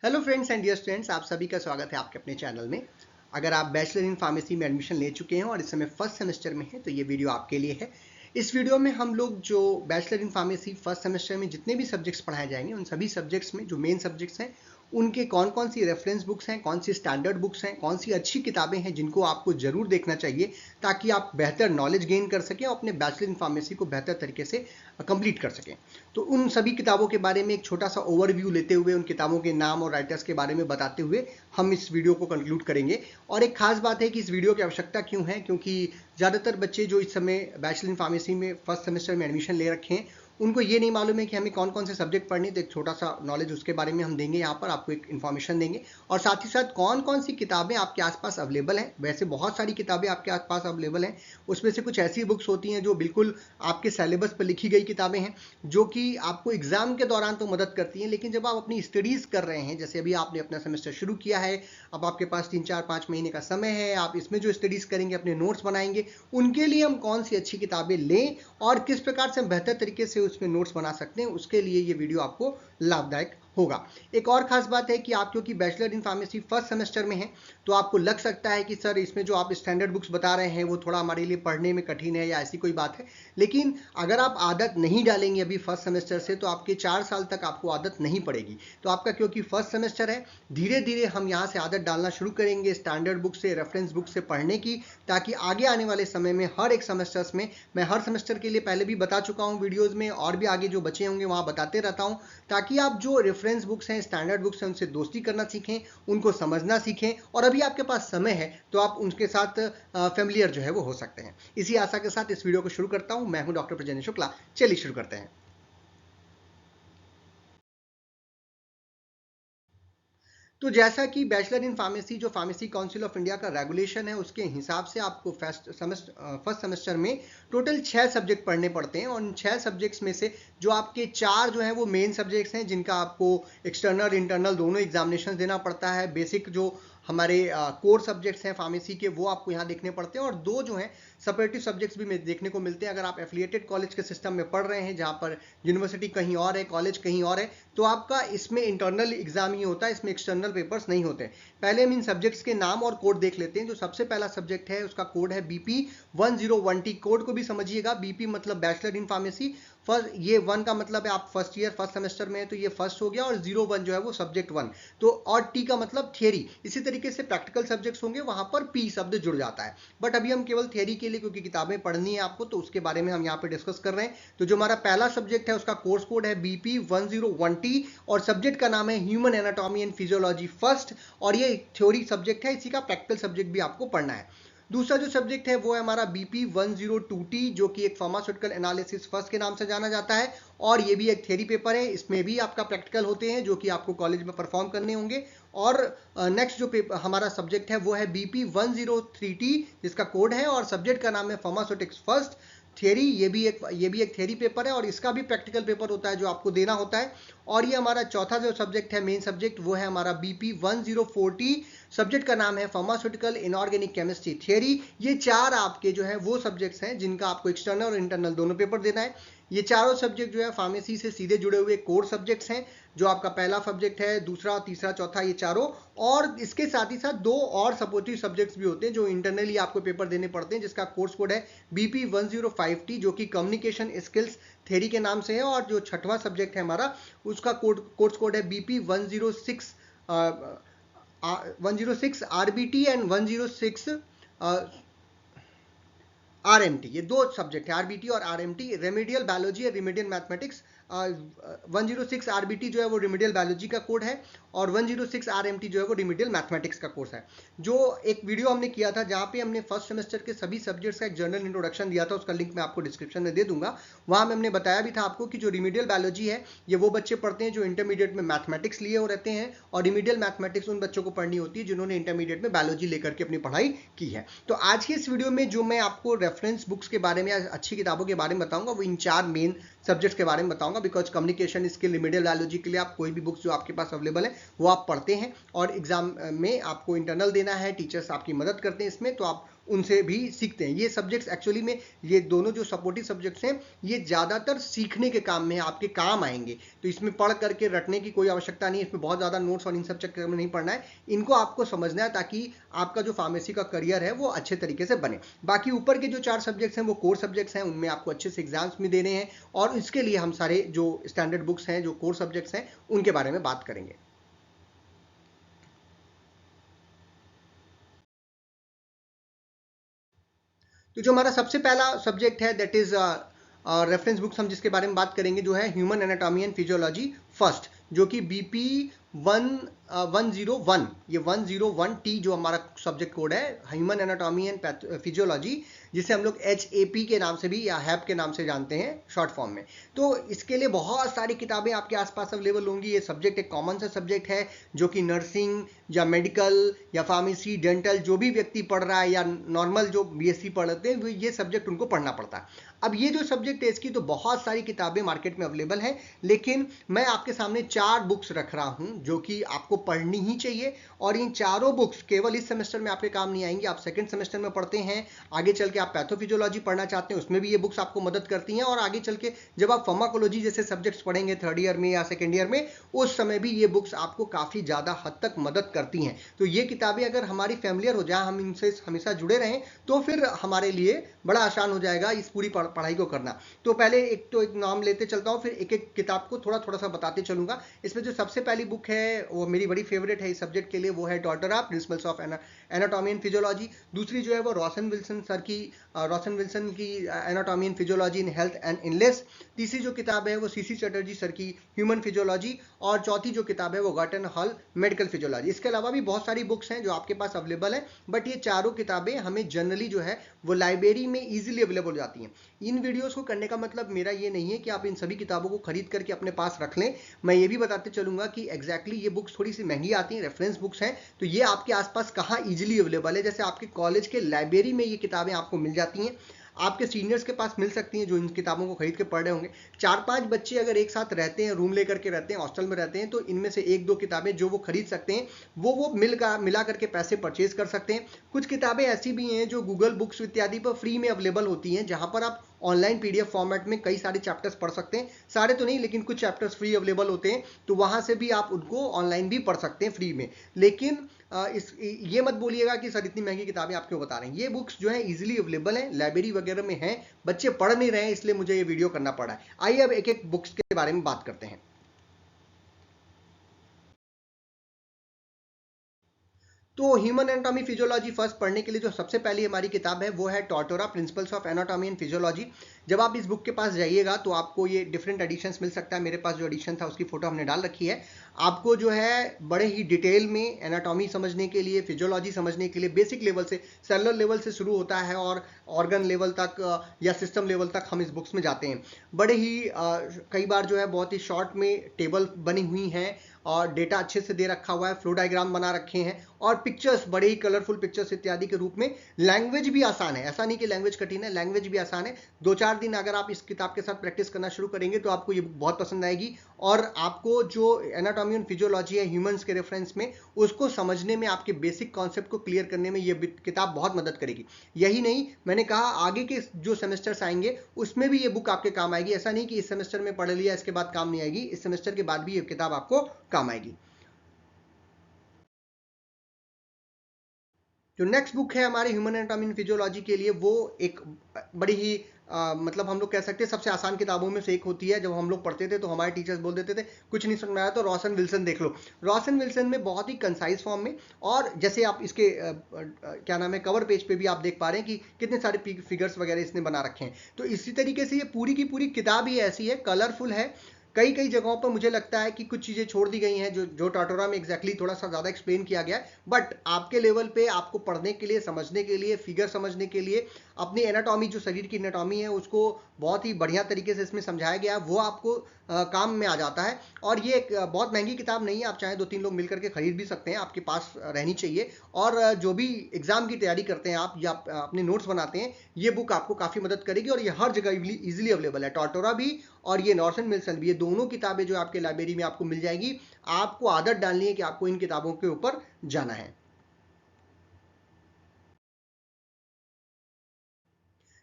Hello friends and dear students, आप सभी का स्वागत है आपके अपने चैनल में। अगर आप बैचलर इन फार्मेसी में एडमिशन ले चुके हैं और इस समय फर्स्ट सेमेस्टर में हैं तो ये वीडियो आपके लिए है। इस वीडियो में हम लोग जो bachelor in pharmacy first semester में जितने भी सब्जेक्ट्स पढ़ाए जाएंगे उन सभी सब्जेक्ट्स में जो मेन सब्जेक्ट्स हैं उनके कौन कौन सी रेफरेंस बुक्स हैं, कौन सी स्टैंडर्ड बुक्स हैं, कौन सी अच्छी किताबें हैं जिनको आपको जरूर देखना चाहिए ताकि आप बेहतर नॉलेज गेन कर सकें और अपने बैचलर इन फार्मेसी को बेहतर तरीके से कंप्लीट कर सकें। तो उन सभी किताबों के बारे में एक छोटा सा ओवरव्यू लेते हुए, उन किताबों के नाम और राइटर्स के बारे में बताते हुए हम इस वीडियो को कंक्लूड करेंगे। और एक खास बात है कि इस वीडियो की आवश्यकता क्यों है, क्योंकि ज़्यादातर बच्चे जो इस समय बैचलर इन फार्मेसी में फर्स्ट सेमेस्टर में एडमिशन ले रखे हैं उनको ये नहीं मालूम है कि हमें कौन कौन से सब्जेक्ट पढ़ने, तो एक छोटा सा नॉलेज उसके बारे में हम देंगे, यहाँ पर आपको एक इन्फॉर्मेशन देंगे। और साथ ही साथ कौन कौन सी किताबें आपके आसपास अवेलेबल हैं। वैसे बहुत सारी किताबें आपके आसपास अवेलेबल हैं, उसमें से कुछ ऐसी बुक्स होती हैं जो बिल्कुल आपके सिलेबस पर लिखी गई किताबें हैं जो कि आपको एग्जाम के दौरान तो मदद करती हैं, लेकिन जब आप अपनी स्टडीज़ कर रहे हैं, जैसे अभी आपने अपना सेमेस्टर शुरू किया है, अब आपके पास 3 4 5 महीने का समय है, आप इसमें जो स्टडीज़ करेंगे, अपने नोट्स बनाएंगे, उनके लिए हम कौन सी अच्छी किताबें लें और किस प्रकार से हम बेहतर तरीके से उसमें नोट्स बना सकते हैं, उसके लिए ये वीडियो आपको लाभदायक होगा। एक और खास बात है कि आप क्योंकि bachelor in pharmacy first semester में हैं तो आपको लग सकता है कि सर इसमें जो आप स्टैंडर्ड बुक्स बता रहे हैं वो थोड़ा हमारे लिए पढ़ने में कठिन है या ऐसी कोई बात है। लेकिन अगर आप आदत नहीं डालेंगे अभी फर्स्ट सेमेस्टर से तो आपके 4 साल तक आपको आदत नहीं पड़ेगी। तो आपका क्योंकि फर्स्ट सेमेस्टर है, धीरे धीरे हम यहाँ से आदत डालना शुरू करेंगे स्टैंडर्ड बुक से, रेफरेंस बुक से पढ़ने की, ताकि आगे आने वाले समय में हर एक सेमेस्टर्स में, मैं हर सेमेस्टर के लिए पहले भी बता चुका हूँ वीडियोज़ में और भी आगे जो बचे होंगे वहाँ बताते रहता हूँ, ताकि आप जो रेफरेंस बुक्स हैं, स्टैंडर्ड बुक्स हैं, उनसे दोस्ती करना सीखें, उनको समझना सीखें और अभी आपके पास समय है तो आप उनके साथ फेमिलियर जो है वो हो सकते हैं। इसी आशा के साथ इस वीडियो को शुरू करता हूँ। मैं हूँ डॉक्टर प्रजन्य शुक्ला। चलिए शुरू करते हैं। तो जैसा कि बैचलर इन फार्मेसी जो फार्मेसी काउंसिल ऑफ इंडिया का रेगुलेशन है उसके हिसाब से आपको फर्स्ट सेमेस्टर में टोटल 6 सब्जेक्ट पढ़ने पड़ते हैं और उन 6 सब्जेक्ट्स में से जो आपके 4 जो हैं वो मेन सब्जेक्ट्स हैं जिनका आपको एक्सटर्नल इंटरनल दोनों एग्जामिनेशन देना पड़ता है। बेसिक जो हमारे कोर सब्जेक्ट्स हैं फार्मेसी के वो आपको यहाँ देखने पड़ते हैं और 2 जो हैं सेपरेटिव सब्जेक्ट्स भी देखने को मिलते हैं। अगर आप एफिलिएटेड कॉलेज के सिस्टम में पढ़ रहे हैं जहाँ पर यूनिवर्सिटी कहीं और है, कॉलेज कहीं और है, तो आपका इसमें इंटरनल एग्जाम ही होता है, इसमें एक्सटर्नल पेपर्स नहीं होते। पहले हम इन सब्जेक्ट्स के नाम और कोड देख लेते हैं। जो सबसे पहला सब्जेक्ट है उसका कोड है बीपी 101T। कोड को भी समझिएगा, बीपी मतलब बैचलर इन फार्मेसी। फर्स्ट ये 1 का मतलब है आप फर्स्ट ईयर फर्स्ट सेमेस्टर में है तो ये फर्स्ट हो गया, और 01 जो है वो सब्जेक्ट 1। तो और टी का मतलब थियरी। इसी तरीके से प्रैक्टिकल सब्जेक्ट्स होंगे वहां पर पी शब्द जुड़ जाता है। बट अभी हम केवल थियरी के लिए, क्योंकि किताबें पढ़नी है आपको, तो उसके बारे में हम यहाँ पे डिस्कस कर रहे हैं। तो जो हमारा पहला सब्जेक्ट है उसका कोर्स कोड है बीपी 101T और सब्जेक्ट का नाम है human anatomy and physiology first, और ये थ्योरी सब्जेक्ट है, इसी का प्रैक्टिकल सब्जेक्ट भी आपको पढ़ना है। दूसरा जो सब्जेक्ट है वो है हमारा बीपी 102T जो कि एक फार्मास्यूटिकल एनालिसिस फर्स्ट के नाम से जाना जाता है, और ये भी एक थ्योरी पेपर है। इसमें भी आपका प्रैक्टिकल होते हैं जो कि आपको कॉलेज में परफॉर्म करने होंगे। और नेक्स्ट जो पेपर हमारा सब्जेक्ट है वो है बीपी 103T जिसका कोड है और सब्जेक्ट का नाम है फार्मास्यूटिक्स फर्स्ट थियरी। ये भी एक थियरी पेपर है और इसका भी प्रैक्टिकल पेपर होता है जो आपको देना होता है। और ये हमारा चौथा जो सब्जेक्ट है मेन सब्जेक्ट वो है हमारा बीपी 104T। सब्जेक्ट का नाम है फार्मास्यूटिकल इनऑर्गेनिक केमिस्ट्री थियरी। ये 4 आपके जो है वो सब्जेक्ट्स हैं जिनका आपको एक्सटर्नल और इंटरनल दोनों पेपर देना है। ये चारों सब्जेक्ट जो है फार्मेसी से सीधे जुड़े हुए कोर सब्जेक्ट्स हैं। जो आपका पहला सब्जेक्ट है, दूसरा, तीसरा, चौथा, ये चारों, और इसके साथ ही साथ 2 और सपोर्टिव सब्जेक्ट्स भी होते हैं जो इंटरनली आपको पेपर देने पड़ते हैं, जिसका कोर्स कोड है बीपी 105T जो कि कम्युनिकेशन स्किल्स थ्योरी के नाम से है। और जो छठवां सब्जेक्ट है हमारा उसका कोर्स कोड है बीपी 106 RBT एंड 106 RMT। ये 2 सब्जेक्ट है, RBT और RMT, रेमेडियल बायोलॉजी और रेमेडियल मैथमेटिक्स। 106 RBT जो है वो रेमेडियल बायोलॉजी का कोड है और 106 RMT जो है वो रेमेडियल मैथमेटिक्स का कोर्स है। जो एक वीडियो हमने किया था जहाँ पे हमने फर्स्ट सेमेस्टर के सभी सब्जेक्ट्स का एक जनरल इंट्रोडक्शन दिया था, उसका लिंक मैं आपको डिस्क्रिप्शन में दे दूंगा। वहाँ में हमने बताया भी था आपको कि जो रेमेडियल बायोलॉजी है ये वो बच्चे पढ़ते हैं जो इंटरमीडिएट में मैथमेटिक्स लिए हो रहते हैं, और रेमेडियल मैथमेटिक्स उन बच्चों को पढ़नी होती है जिन्होंने इंटरमीडिएट में बायोलॉजी लेकर के अपनी पढ़ाई की है। तो आज की इस वीडियो में जो मैं आपको रेफरेंस बुक्स के बारे में, अच्छी किताबों के बारे में बताऊंगा, वो इन 4 मेन सब्जेक्ट्स के बारे में बताऊंगा। Because communication skill, remedial biology के लिए आप कोई भी बुक्स जो आपके पास अवेलेबल है वो आप पढ़ते हैं और एग्जाम में आपको इंटरनल देना है, टीचर्स आपकी मदद करते हैं इसमें, तो आप उनसे भी सीखते हैं। ये सब्जेक्ट्स एक्चुअली में, ये दोनों जो सपोर्टिव सब्जेक्ट्स हैं, ये ज़्यादातर सीखने के काम में आपके काम आएंगे। तो इसमें पढ़ करके रटने की कोई आवश्यकता नहीं है, इसमें बहुत ज़्यादा नोट्स और इन सब चक्कर में नहीं पढ़ना है, इनको आपको समझना है ताकि आपका जो फार्मेसी का करियर है वो अच्छे तरीके से बने। बाकी ऊपर के जो 4 सब्जेक्ट्स हैं वो कोर सब्जेक्ट्स हैं, उनमें आपको अच्छे से एग्जाम्स भी देने हैं, और इसके लिए हम सारे जो स्टैंडर्ड बुक्स हैं, जो कोर सब्जेक्ट्स हैं, उनके बारे में बात करेंगे। तो जो हमारा सबसे पहला सब्जेक्ट है दैट इज रेफरेंस बुक्स, हम जिसके बारे में बात करेंगे जो है human anatomy and physiology first, जो कि बीपी 101, ये 101T जो हमारा सब्जेक्ट कोड है, ह्यूमन एनाटॉमी एंड फिजियोलॉजी, जिसे हम लोग HAP के नाम से भी या हैप के नाम से जानते हैं शॉर्ट फॉर्म में। तो इसके लिए बहुत सारी किताबें आपके आसपास अवेलेबल होंगी। ये सब्जेक्ट एक कॉमन सा सब्जेक्ट है जो कि नर्सिंग या मेडिकल या फार्मेसी, डेंटल, जो भी व्यक्ति पढ़ रहा है या नॉर्मल जो BSc पढ़ते हैं, ये सब्जेक्ट उनको पढ़ना पड़ता है। अब ये जो सब्जेक्ट है इसकी तो बहुत सारी किताबें मार्केट में अवेलेबल हैं, लेकिन मैं आपके सामने 4 बुक्स रख रहा हूं जो कि आपको पढ़नी ही चाहिए। और इन चारों बुक्स केवल इस सेमेस्टर में आपके काम नहीं आएंगी। आप सेकंड सेमेस्टर में पढ़ते हैं, आगे चल के आप पैथोफिजियोलॉजी पढ़ना चाहते हैं, उसमें भी ये बुक्स आपको मदद करती हैं, और आगे चल के जब आप फार्माकोलॉजी जैसे सब्जेक्ट्स पढ़ेंगे थर्ड ईयर में या सेकेंड ईयर में, उस समय भी ये बुक्स आपको काफ़ी ज़्यादा हद तक मदद करती हैं। तो ये किताबें अगर हमारी फैमिलियर हो जाए, हम इनसे हमेशा जुड़े रहें, तो फिर हमारे लिए बड़ा आसान हो जाएगा इस पूरी पढ़ाई को करना। तो पहले एक नाम लेते चलता हूँ, फिर एक एक किताब को थोड़ा थोड़ा सा बताते चलूंगा। इसमें जो सबसे पहली बुक है वो मेरी बड़ी फेवरेट है इस सब्जेक्ट के लिए, वो है Tortora principles of anatomy and physiology. दूसरी जो है वो रॉसन विल्सन सर की, रॉसन विल्सन की anatomy and physiology in health and illness. तीसरी जो किताब है वो CC चटर्जी सर की ह्यूमन फिजियोलॉजी, और चौथी जो किताब है वो गार्टन हॉल मेडिकल फिजियोलॉजी। इसके अलावा भी बहुत सारी बुक्स हैं जो आपके पास अवेलेबल है, बट ये चारों किताबें हमें जनरली जो है वो लाइब्रेरी में इजीली अवेलेबल हो जाती हैं। इन वीडियोस को करने का मतलब मेरा ये नहीं है कि आप इन सभी किताबों को खरीद करके अपने पास रख लें। मैं ये भी बताते चलूंगा कि एग्जैक्टली ये बुक्स थोड़ी सी महंगी आती हैं, रेफरेंस बुक्स हैं, तो ये आपके आसपास कहाँ इजीली अवेलेबल है। जैसे आपके कॉलेज के लाइब्रेरी में ये किताबें आपको मिल जाती हैं, आपके सीनियर्स के पास मिल सकती हैं जो इन किताबों को खरीद के पढ़ रहे होंगे। 4-5 बच्चे अगर एक साथ रहते हैं, रूम लेकर के रहते हैं, हॉस्टल में रहते हैं, तो इनमें से 1-2 किताबें जो वो खरीद सकते हैं वो मिला करके पैसे परचेज कर सकते हैं। कुछ किताबें ऐसी भी हैं जो गूगल बुक्स इत्यादि पर फ्री में अवेलेबल होती हैं, जहां पर आप ऑनलाइन PDF फॉर्मेट में कई सारे चैप्टर्स पढ़ सकते हैं। सारे तो नहीं, लेकिन कुछ चैप्टर्स फ्री अवेलेबल होते हैं, तो वहां से भी आप उनको ऑनलाइन भी पढ़ सकते हैं फ्री में। लेकिन ये मत बोलिएगा कि सर इतनी महंगी किताबें आप क्यों बता रहे हैं। ये बुक्स जो है इजीली अवेलेबल हैं, लाइब्रेरी वगैरह में हैं, बच्चे पढ़ नहीं रहे हैं, इसलिए मुझे ये वीडियो करना पड़ा है। आइए अब एक एक बुक्स के बारे में बात करते हैं। तो ह्यूमन एनाटॉमी फिजियोलॉजी फर्स्ट पढ़ने के लिए जो सबसे पहली हमारी किताब है वो है Tortora principles of anatomy and physiology. जब आप इस बुक के पास जाइएगा तो आपको ये डिफरेंट एडिशंस मिल सकता है। मेरे पास जो एडिशन था उसकी फोटो हमने डाल रखी है। आपको जो है बड़े ही डिटेल में एनाटॉमी समझने के लिए, फिजियोलॉजी समझने के लिए, बेसिक लेवल से, सेलुलर लेवल से शुरू होता है और ऑर्गन लेवल तक या सिस्टम लेवल तक हम इस बुक्स में जाते हैं। बड़े ही कई बार जो है बहुत ही शॉर्ट में टेबल बनी हुई हैं, और डेटा अच्छे से दे रखा हुआ है, फ्लो डायग्राम बना रखे हैं, और पिक्चर्स बड़े ही कलरफुल पिक्चर्स इत्यादि के रूप में। लैंग्वेज भी आसान है, ऐसा नहीं कि लैंग्वेज कठिन है, लैंग्वेज भी आसान है। 2-4 दिन अगर आप इस किताब के साथ प्रैक्टिस करना शुरू करेंगे तो आपको ये बहुत पसंद आएगी, और आपको जो एनाटॉमी एंड फिजियोलॉजी है ह्यूमंस के रेफरेंस में, उसको समझने में, आपके बेसिक कॉन्सेप्ट को क्लियर करने में ये किताब बहुत मदद करेगी। यही नहीं, मैंने कहा आगे के जो सेमेस्टर्स आएंगे उसमें भी ये बुक आपके काम आएगी। ऐसा नहीं कि इस सेमेस्टर में पढ़ लिया इसके बाद काम नहीं आएगी, इस सेमेस्टर के बाद भी ये किताब आपको काम आएगी। जो नेक्स्ट बुक है हमारे ह्यूमन एनाटॉमी एंड फिजियोलॉजी के लिए, वो एक बड़ी ही मतलब हम लोग कह सकते हैं सबसे आसान किताबों में से एक होती है। जब हम लोग पढ़ते थे तो हमारे टीचर्स बोल देते थे कुछ नहीं समझ में आया तो रॉसन विल्सन देख लो। रॉसन विल्सन में बहुत ही कंसाइज फॉर्म में, और जैसे आप इसके क्या नाम है, कवर पेज पे भी आप देख पा रहे हैं कि कितने सारे फिगर्स वगैरह इसने बना रखे हैं। तो इसी तरीके से ये पूरी की पूरी किताब ही ऐसी है, कलरफुल है। कई कई जगहों पर मुझे लगता है कि कुछ चीज़ें छोड़ दी गई हैं जो जो टाटोरा में एग्जैक्टली थोड़ा सा ज़्यादा एक्सप्लेन किया गया है, बट आपके लेवल पे आपको पढ़ने के लिए, समझने के लिए, फिगर समझने के लिए, अपनी एनाटॉमी, जो शरीर की एनाटॉमी है उसको बहुत ही बढ़िया तरीके से इसमें समझाया गया है, वो आपको काम में आ जाता है। और ये एक बहुत महंगी किताब नहीं है, आप चाहें 2-3 लोग मिलकर के खरीद भी सकते हैं, आपके पास रहनी चाहिए। और जो भी एग्जाम की तैयारी करते हैं आप या अपने नोट्स बनाते हैं, ये बुक आपको काफ़ी मदद करेगी, और ये हर जगह इजीली अवेलेबल है। टॉर्टोरा भी और ये नॉर्सन मिल्सन भी, ये दोनों किताबें जो आपके लाइब्रेरी में आपको मिल जाएगी। आपको आदत डालनी है कि आपको इन किताबों के ऊपर जाना है।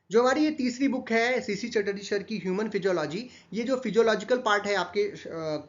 जो हमारी ये तीसरी बुक है सीसी चटर्जी सर की ह्यूमन फिजियोलॉजी, ये जो फिजियोलॉजिकल पार्ट है आपके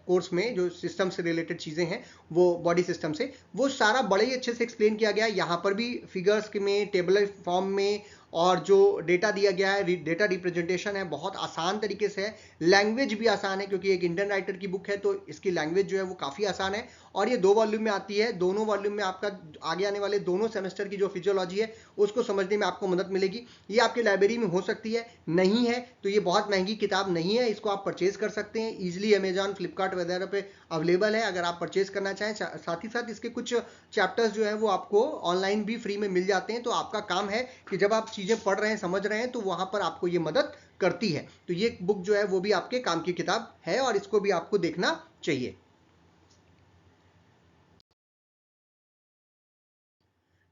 कोर्स में, जो सिस्टम से रिलेटेड चीज़ें हैं वो बॉडी सिस्टम से, वो सारा बड़े ही अच्छे से एक्सप्लेन किया गया है। यहाँ पर भी फिगर्स में, टेबल फॉर्म में, और जो डेटा दिया गया है, डेटा रिप्रेजेंटेशन है, बहुत आसान तरीके से है। लैंग्वेज भी आसान है क्योंकि एक इंडियन राइटर की बुक है, तो इसकी लैंग्वेज जो है वो काफ़ी आसान है। और ये 2 वॉल्यूम में आती है। दोनों वॉल्यूम में आपका आगे आने वाले दोनों सेमेस्टर की जो फिजियोलॉजी है उसको समझने में आपको मदद मिलेगी। ये आपकी लाइब्रेरी में हो सकती है, नहीं है तो ये बहुत महंगी किताब नहीं है, इसको आप परचेज कर सकते हैं ईजिली, अमेजॉन, फ्लिपकार्ट वगैरह पे अवेलेबल है अगर आप परचेज करना चाहें। साथ ही साथ इसके कुछ चैप्टर्स जो है वो आपको ऑनलाइन भी फ्री में मिल जाते हैं। तो आपका काम है कि जब आप चीज़ें पढ़ रहे हैं, समझ रहे हैं, तो वहाँ पर आपको ये मदद करती है। तो ये बुक जो है वो भी आपके काम की किताब है और इसको भी आपको देखना चाहिए।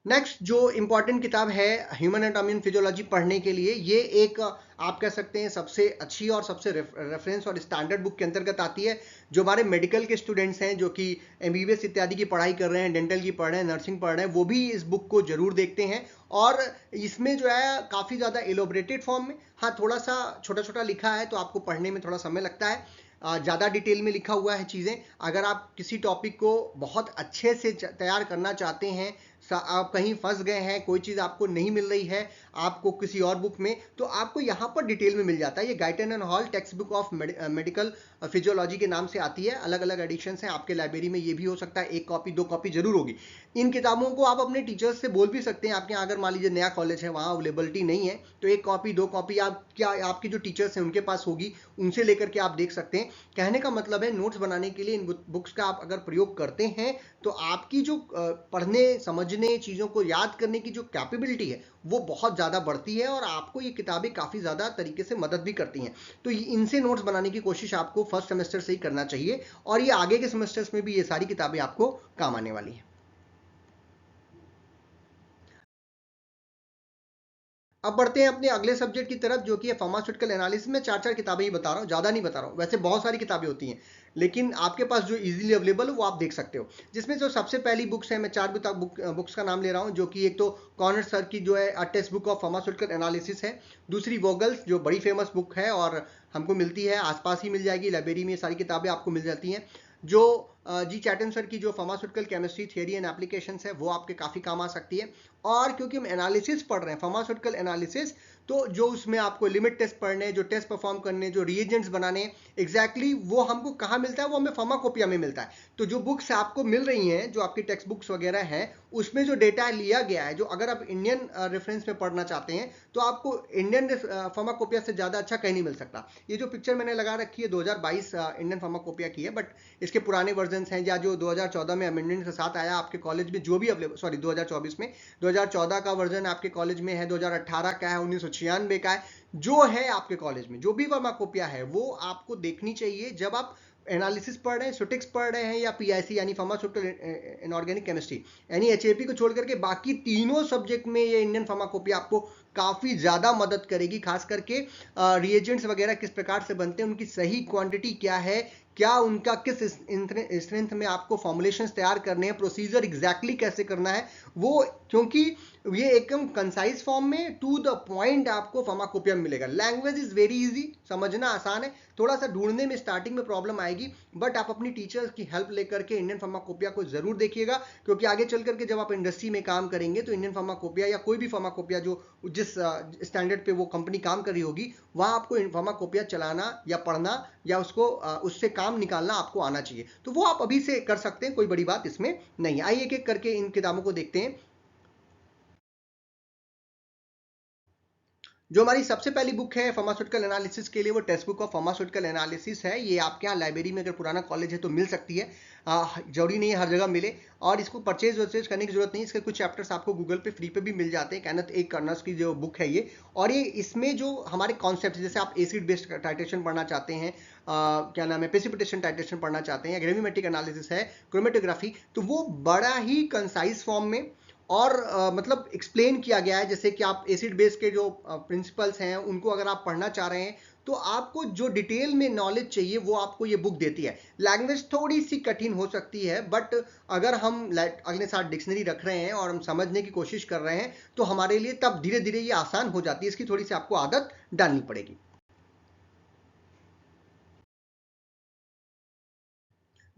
नेक्स्ट जो इंपॉर्टेंट किताब है ह्यूमन एनाटॉमी एंड फिजियोलॉजी पढ़ने के लिए, ये एक आप कह सकते हैं सबसे अच्छी और सबसे रेफरेंस और स्टैंडर्ड बुक के अंतर्गत आती है। जो हमारे मेडिकल के स्टूडेंट्स हैं, जो कि एमबीबीएस इत्यादि की पढ़ाई कर रहे हैं, डेंटल की पढ़ रहे हैं, नर्सिंग पढ़ रहे हैं, वो भी इस बुक को जरूर देखते हैं। और इसमें जो है काफ़ी ज़्यादा एलोबरेटेड फॉर्म में, हाँ थोड़ा सा छोटा छोटा लिखा है तो आपको पढ़ने में थोड़ा समय लगता है। ज़्यादा डिटेल में लिखा हुआ है चीज़ें। अगर आप किसी टॉपिक को बहुत अच्छे से तैयार करना चाहते हैं, आप कहीं फंस गए हैं, कोई चीज़ आपको नहीं मिल रही है आपको किसी और बुक में, तो आपको यहाँ पर डिटेल में मिल जाता है। ये Guyton and hall text book of medical physiology के नाम से आती है। अलग अलग एडिशंस हैं आपके लाइब्रेरी में, ये भी हो सकता है 1 कॉपी 2 कॉपी जरूर होगी। इन किताबों को आप अपने टीचर्स से बोल भी सकते हैं। आपके यहाँ अगर मान लीजिए नया कॉलेज है, वहाँ अवेलेबिलिटी नहीं है, तो 1 कॉपी 2 कॉपी आप क्या आपके जो टीचर्स हैं उनके पास होगी, उनसे लेकर के आप देख सकते हैं। कहने का मतलब है नोट्स बनाने के लिए इन बुक्स का आप अगर प्रयोग करते हैं तो आपकी जो पढ़ने, समझने, चीज़ों को याद करने की जो कैपेबिलिटी है वो बहुत ज़्यादा बढ़ती है और आपको ये किताबें काफ़ी ज़्यादा तरीके से मदद भी करती हैं। तो इनसे नोट्स बनाने की कोशिश आपको फर्स्ट सेमेस्टर से ही करना चाहिए और ये आगे के सेमेस्टर्स में भी ये सारी किताबें आपको काम आने वाली हैं। अब बढ़ते हैं अपने अगले सब्जेक्ट की तरफ, जो कि है फार्मास्यूटिकल एनालिसिस में। 4 किताबें ही बता रहा हूँ, ज़्यादा नहीं बता रहा हूँ। वैसे बहुत सारी किताबें होती हैं, लेकिन आपके पास जो इजीली अवेलेबल है वो आप देख सकते हो। जिसमें जो सबसे पहली बुक्स है, मैं 4 बुक्स का नाम ले रहा हूँ, जो कि एक तो कॉर्नर सर की जो है text book of pharmaceutical analysis है। दूसरी वोगल्स, जो बड़ी फेमस बुक है और हमको मिलती है, आसपास ही मिल जाएगी, लाइब्रेरी में ये सारी किताबें आपको मिल जाती हैं। जो जी चैटन सर की जो pharmaceutical chemistry theory and applications है वो आपके काफ़ी काम आ सकती है। और क्योंकि हम एनालिसिस पढ़ रहे हैं, फार्मास्यूटिकल एनालिसिस, तो जो उसमें आपको लिमिट टेस्ट पढ़ने, जो टेस्ट परफॉर्म करने, जो रिएजेंट्स बनाने, एग्जैक्टली वो हमको कहाँ मिलता है, वो हमें फार्माकोपिया में मिलता है। तो जो बुक्स आपको मिल रही हैं, जो आपकी टेक्स्ट बुक्स वगैरह हैं, उसमें जो डेटा लिया गया है, जो अगर आप इंडियन रेफरेंस में पढ़ना चाहते हैं तो आपको इंडियन फार्माकोपिया से ज़्यादा अच्छा कहीं नहीं मिल सकता। ये जो पिक्चर मैंने लगा रखी है 2022 इंडियन फार्माकोपिया की है, बट इसके पुराने वर्जन हैं या जो 2014 में अमेंडमेंट के साथ आया आपके कॉलेज में, जो भी अवेलेबल, सॉरी 2024 में, 2014 का वर्जन आपके कॉलेज में है, 2018 का है, 1996 का है, जो है आपके कॉलेज में, जो भी फार्माकोपिया है वो आपको देखनी चाहिए जब आप एनालिसिस पढ़ रहे हैं, सुटिक्स पढ़ रहे हैं, या पीआईसी यानी फार्मास्यूटिकल इनऑर्गेनिक केमिस्ट्री यानी एचएपी को छोड़ करके बाकी तीनों सब्जेक्ट में ये इंडियन फार्माकोपिया आपको काफ़ी ज़्यादा मदद करेगी। खास करके रिएजेंट्स वगैरह किस प्रकार से बनते हैं, उनकी सही क्वांटिटी क्या है, क्या उनका किस स्ट्रेंथ में आपको फॉर्मुलेशंस तैयार करने हैं, प्रोसीजर एग्जैक्टली कैसे करना है वो, क्योंकि ये एकदम कंसाइज फॉर्म में टू द पॉइंट आपको फार्माकोपिया में मिलेगा। लैंग्वेज इज वेरी इजी, समझना आसान है, थोड़ा सा ढूंढने में स्टार्टिंग में प्रॉब्लम आएगी, बट आप अपनी टीचर्स की हेल्प लेकर के इंडियन फार्माकोपिया को जरूर देखिएगा। क्योंकि आगे चल करके जब आप इंडस्ट्री में काम करेंगे तो इंडियन फार्माकोपिया या कोई भी फार्माकोपिया जो जिस स्टैंडर्ड पे वो कंपनी काम कर रही होगी, वहां आपको फार्माकोपिया चलाना या पढ़ना या उसको उससे काम निकालना आपको आना चाहिए। तो वो आप अभी से कर सकते हैं, कोई बड़ी बात इसमें नहीं। आइए एक एक करके इन किताबों को देखते हैं। जो हमारी सबसे पहली बुक है फार्मास्यूटिकल एनालिसिस के लिए, वो text book of pharmaceutical analysis है। ये आपके यहाँ लाइब्रेरी में अगर पुराना कॉलेज है तो मिल सकती है, जरूरी नहीं है हर जगह मिले, और इसको परचेज वर्चेज करने की जरूरत नहीं। इसके कुछ चैप्टर्स आपको गूगल पे फ्री पे भी मिल जाते हैं। कैनथ एक कर्नर्स की जो बुक है ये, और ये इसमें जो हमारे कॉन्सेप्ट, जैसे आप एसिड बेस्ड टाइट्रेशन पढ़ना चाहते हैं, क्या नाम है, प्रेसिपिटेशन टाइट्रेशन पढ़ना चाहते हैं, ग्रेविमेट्रिक एनालिसिस है, क्रोमेटोग्राफी, तो वो बड़ा ही कंसाइज फॉर्म में और मतलब एक्सप्लेन किया गया है। जैसे कि आप एसिड बेस के जो प्रिंसिपल्स हैं उनको अगर आप पढ़ना चाह रहे हैं तो आपको जो डिटेल में नॉलेज चाहिए वो आपको ये बुक देती है। लैंग्वेज थोड़ी सी कठिन हो सकती है, बट अगर हम अगले साथ डिक्शनरी रख रहे हैं और हम समझने की कोशिश कर रहे हैं तो हमारे लिए तब धीरे धीरे ये आसान हो जाती है। इसकी थोड़ी सी आपको आदत डालनी पड़ेगी।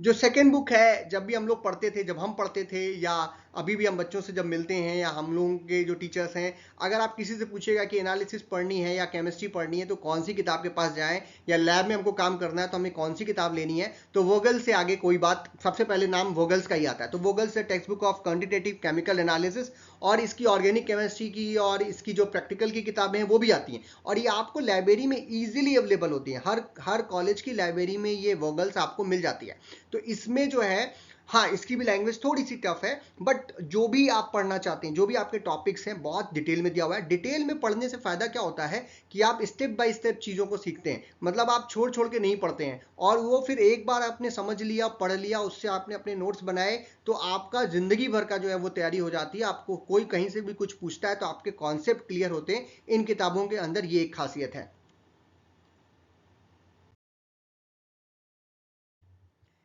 जो सेकेंड बुक है, जब भी हम लोग पढ़ते थे, जब हम पढ़ते थे या अभी भी हम बच्चों से जब मिलते हैं या हम लोगों के जो टीचर्स हैं, अगर आप किसी से पूछेगा कि एनालिसिस पढ़नी है या केमिस्ट्री पढ़नी है तो कौन सी किताब के पास जाएं, या लैब में हमको काम करना है तो हमें कौन सी किताब लेनी है, तो वोगल से आगे कोई बात, सबसे पहले नाम वोगल्स का ही आता है। तो वोगल्स से text book of quantitative chemical analysis, और इसकी ऑर्गेनिक केमिस्ट्री की और इसकी जो प्रैक्टिकल की किताबें हैं वो भी आती हैं, और ये आपको लाइब्रेरी में ईजिली अवेलेबल होती हैं। हर कॉलेज की लाइब्रेरी में ये वोगल्स आपको मिल जाती है। तो इसमें जो है, हाँ, इसकी भी लैंग्वेज थोड़ी सी टफ है, बट जो भी आप पढ़ना चाहते हैं, जो भी आपके टॉपिक्स हैं, बहुत डिटेल में दिया हुआ है। डिटेल में पढ़ने से फायदा क्या होता है कि आप स्टेप बाय स्टेप चीज़ों को सीखते हैं, मतलब आप छोड़ छोड़ के नहीं पढ़ते हैं, और वो फिर एक बार आपने समझ लिया, पढ़ लिया, उससे आपने अपने नोट्स बनाए, तो आपका जिंदगी भर का जो है वो तैयारी हो जाती है। आपको कोई कहीं से भी कुछ पूछता है तो आपके कॉन्सेप्ट क्लियर होते हैं। इन किताबों के अंदर ये एक खासियत है।